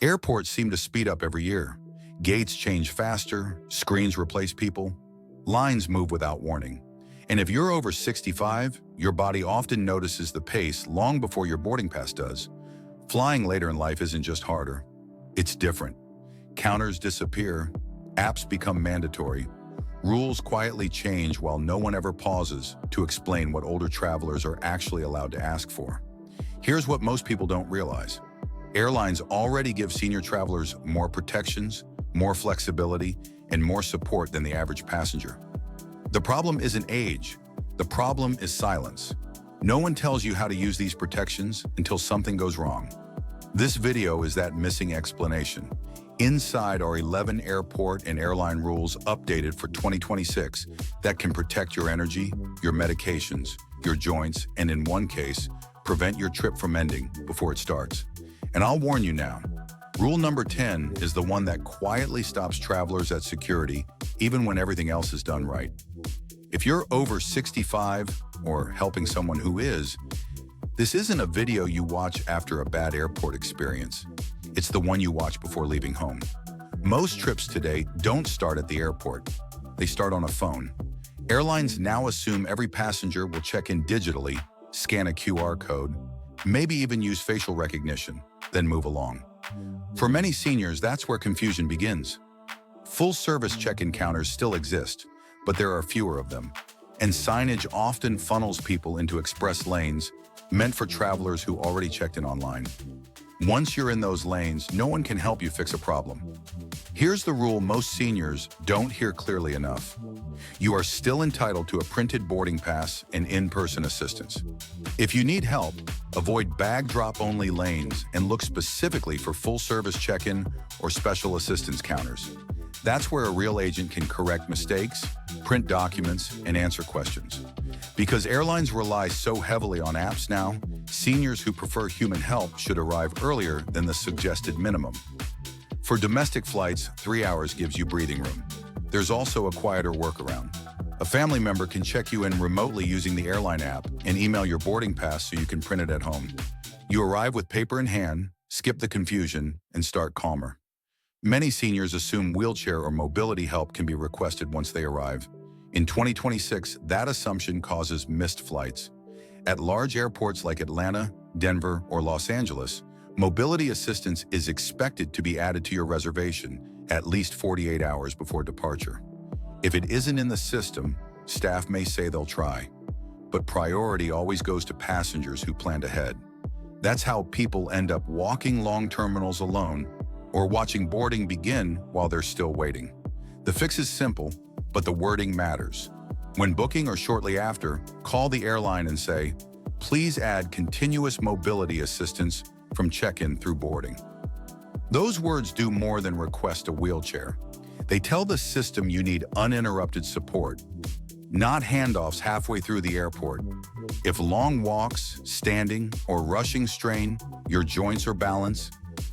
Airports seem to speed up every year. Gates change faster, screens replace people, lines move without warning. And if you're over 65, your body often notices the pace long before your boarding pass does. Flying later in life isn't just harder, it's different. Counters disappear, apps become mandatory, rules quietly change while no one ever pauses to explain what older travelers are actually allowed to ask for. Here's what most people don't realize. Airlines already give senior travelers more protections, more flexibility, and more support than the average passenger. The problem isn't age. The problem is silence. No one tells you how to use these protections until something goes wrong. This video is that missing explanation. Inside are 11 airport and airline rules updated for 2026 that can protect your energy, your medications, your joints, and in one case, prevent your trip from ending before it starts. And I'll warn you now, rule number 10 is the one that quietly stops travelers at security even when everything else is done right. If you're over 65 or helping someone who is, this isn't a video you watch after a bad airport experience. It's the one you watch before leaving home. Most trips today don't start at the airport. They start on a phone. Airlines now assume every passenger will check in digitally, scan a QR code, maybe even use facial recognition, then move along. For many seniors, that's where confusion begins. Full-service check-in counters still exist, but there are fewer of them, and signage often funnels people into express lanes meant for travelers who already checked in online. Once you're in those lanes, no one can help you fix a problem. Here's the rule most seniors don't hear clearly enough. You are still entitled to a printed boarding pass and in-person assistance. If you need help, avoid bag drop-only lanes and look specifically for full-service check-in or special assistance counters. That's where a real agent can correct mistakes, print documents, and answer questions. Because airlines rely so heavily on apps now, seniors who prefer human help should arrive earlier than the suggested minimum. For domestic flights, 3 hours gives you breathing room. There's also a quieter workaround. A family member can check you in remotely using the airline app and email your boarding pass so you can print it at home. You arrive with paper in hand, skip the confusion, and start calmer. Many seniors assume wheelchair or mobility help can be requested once they arrive. In 2026, that assumption causes missed flights. At large airports like Atlanta, Denver, or Los Angeles, mobility assistance is expected to be added to your reservation at least 48 hours before departure. If it isn't in the system, staff may say they'll try, but priority always goes to passengers who planned ahead. That's how people end up walking long terminals alone or watching boarding begin while they're still waiting. The fix is simple, but the wording matters. When booking or shortly after, call the airline and say, "Please add continuous mobility assistance from check-in through boarding." Those words do more than request a wheelchair. They tell the system you need uninterrupted support, not handoffs halfway through the airport. If long walks, standing, or rushing strain your joints or balance,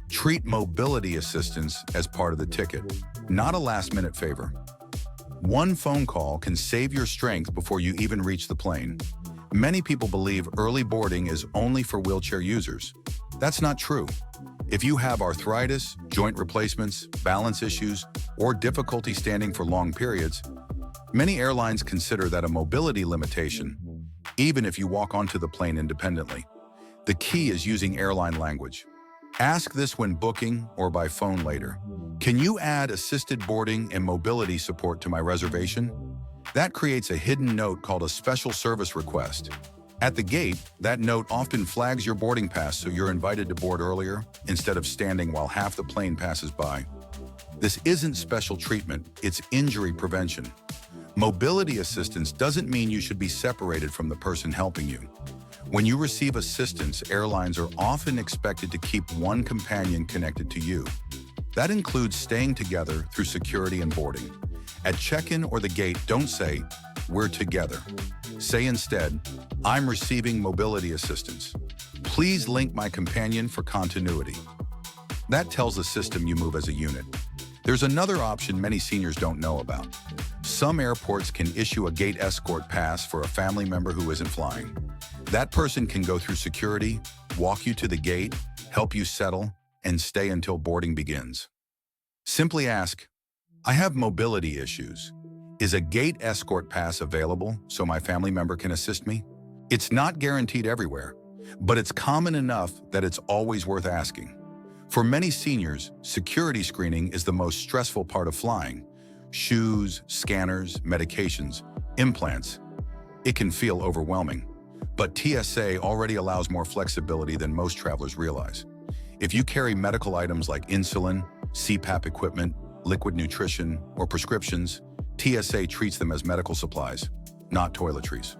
treat mobility assistance as part of the ticket, not a last-minute favor. One phone call can save your strength before you even reach the plane. Many people believe early boarding is only for wheelchair users. That's not true. If you have arthritis, joint replacements, balance issues, or difficulty standing for long periods, many airlines consider that a mobility limitation, even if you walk onto the plane independently. The key is using airline language. Ask this when booking or by phone later. Can you add assisted boarding and mobility support to my reservation? That creates a hidden note called a special service request. At the gate, that note often flags your boarding pass so you're invited to board earlier instead of standing while half the plane passes by. This isn't special treatment, it's injury prevention. Mobility assistance doesn't mean you should be separated from the person helping you. When you receive assistance, airlines are often expected to keep one companion connected to you. That includes staying together through security and boarding. At check-in or the gate, don't say, "We're together." Say instead, "I'm receiving mobility assistance. Please link my companion for continuity." That tells the system you move as a unit. There's another option many seniors don't know about. Some airports can issue a gate escort pass for a family member who isn't flying. That person can go through security, walk you to the gate, help you settle, and stay until boarding begins. Simply ask, I have mobility issues. Is a gate escort pass available so my family member can assist me? It's not guaranteed everywhere, but it's common enough that it's always worth asking. For many seniors, security screening is the most stressful part of flying. Shoes, scanners, medications, implants. It can feel overwhelming. But TSA already allows more flexibility than most travelers realize. If you carry medical items like insulin, CPAP equipment, liquid nutrition, or prescriptions, TSA treats them as medical supplies, not toiletries.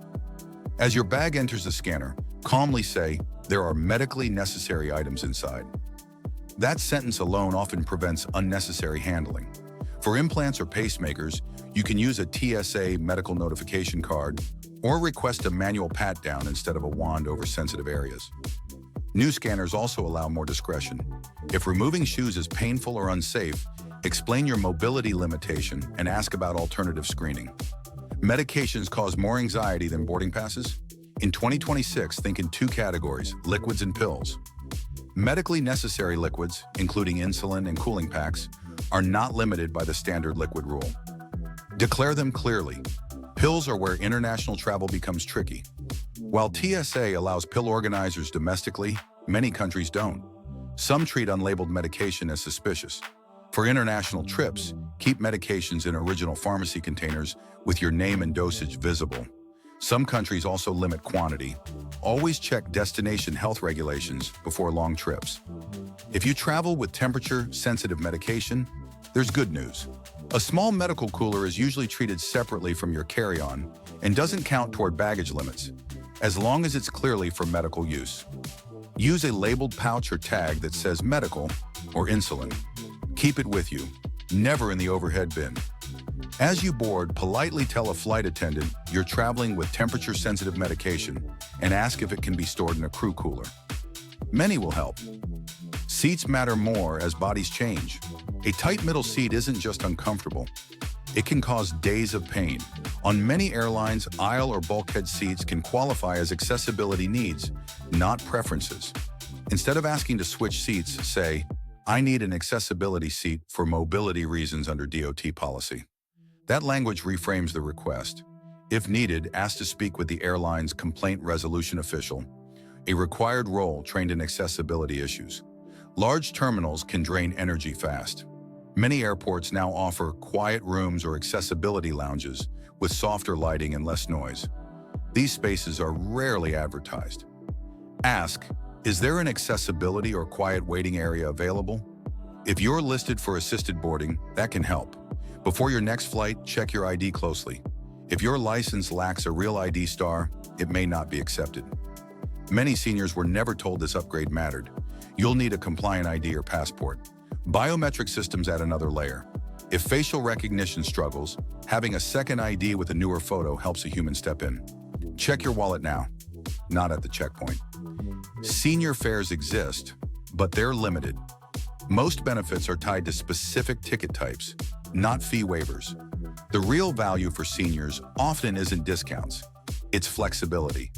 As your bag enters the scanner, calmly say, there are medically necessary items inside. That sentence alone often prevents unnecessary handling. For implants or pacemakers, you can use a TSA medical notification card or request a manual pat-down instead of a wand over sensitive areas. New scanners also allow more discretion. If removing shoes is painful or unsafe, explain your mobility limitation and ask about alternative screening. Medications cause more anxiety than boarding passes? In 2026, think in two categories, liquids and pills. Medically necessary liquids, including insulin and cooling packs, are not limited by the standard liquid rule. Declare them clearly. Pills are where international travel becomes tricky. While TSA allows pill organizers domestically, many countries don't. Some treat unlabeled medication as suspicious. For international trips, keep medications in original pharmacy containers with your name and dosage visible. Some countries also limit quantity. Always check destination health regulations before long trips. If you travel with temperature-sensitive medication, there's good news. A small medical cooler is usually treated separately from your carry-on and doesn't count toward baggage limits, as long as it's clearly for medical use. Use a labeled pouch or tag that says medical or insulin. Keep it with you, never in the overhead bin. As you board, politely tell a flight attendant you're traveling with temperature-sensitive medication and ask if it can be stored in a crew cooler. Many will help. Seats matter more as bodies change. A tight middle seat isn't just uncomfortable. It can cause days of pain. On many airlines, aisle or bulkhead seats can qualify as accessibility needs, not preferences. Instead of asking to switch seats, say, I need an accessibility seat for mobility reasons under DOT policy. That language reframes the request. If needed, ask to speak with the airline's complaint resolution official, a required role trained in accessibility issues. Large terminals can drain energy fast. Many airports now offer quiet rooms or accessibility lounges with softer lighting and less noise. These spaces are rarely advertised. Ask, is there an accessibility or quiet waiting area available? If you're listed for assisted boarding, that can help. Before your next flight, check your ID closely. If your license lacks a real ID star, it may not be accepted. Many seniors were never told this upgrade mattered. You'll need a compliant ID or passport. Biometric systems add another layer. If facial recognition struggles, having a second ID with a newer photo helps a human step in. Check your wallet now, not at the checkpoint. Senior fares exist, but they're limited. Most benefits are tied to specific ticket types, not fee waivers. The real value for seniors often isn't discounts, it's flexibility.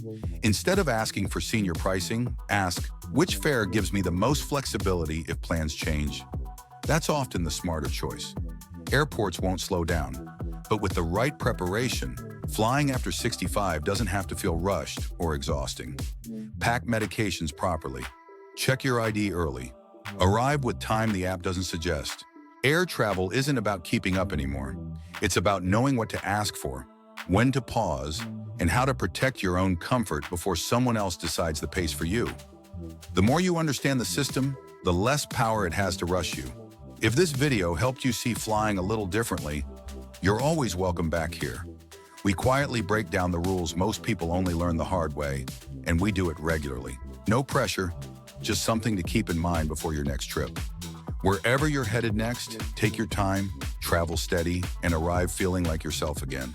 Instead of asking for senior pricing, ask, which fare gives me the most flexibility if plans change? That's often the smarter choice. Airports won't slow down, but with the right preparation, flying after 65 doesn't have to feel rushed or exhausting. Pack medications properly. Check your ID early. Arrive with time the app doesn't suggest. Air travel isn't about keeping up anymore. It's about knowing what to ask for, when to pause, and how to protect your own comfort before someone else decides the pace for you. The more you understand the system, the less power it has to rush you. If this video helped you see flying a little differently, you're always welcome back here. We quietly break down the rules most people only learn the hard way, and we do it regularly. No pressure, just something to keep in mind before your next trip. Wherever you're headed next, take your time, travel steady, and arrive feeling like yourself again.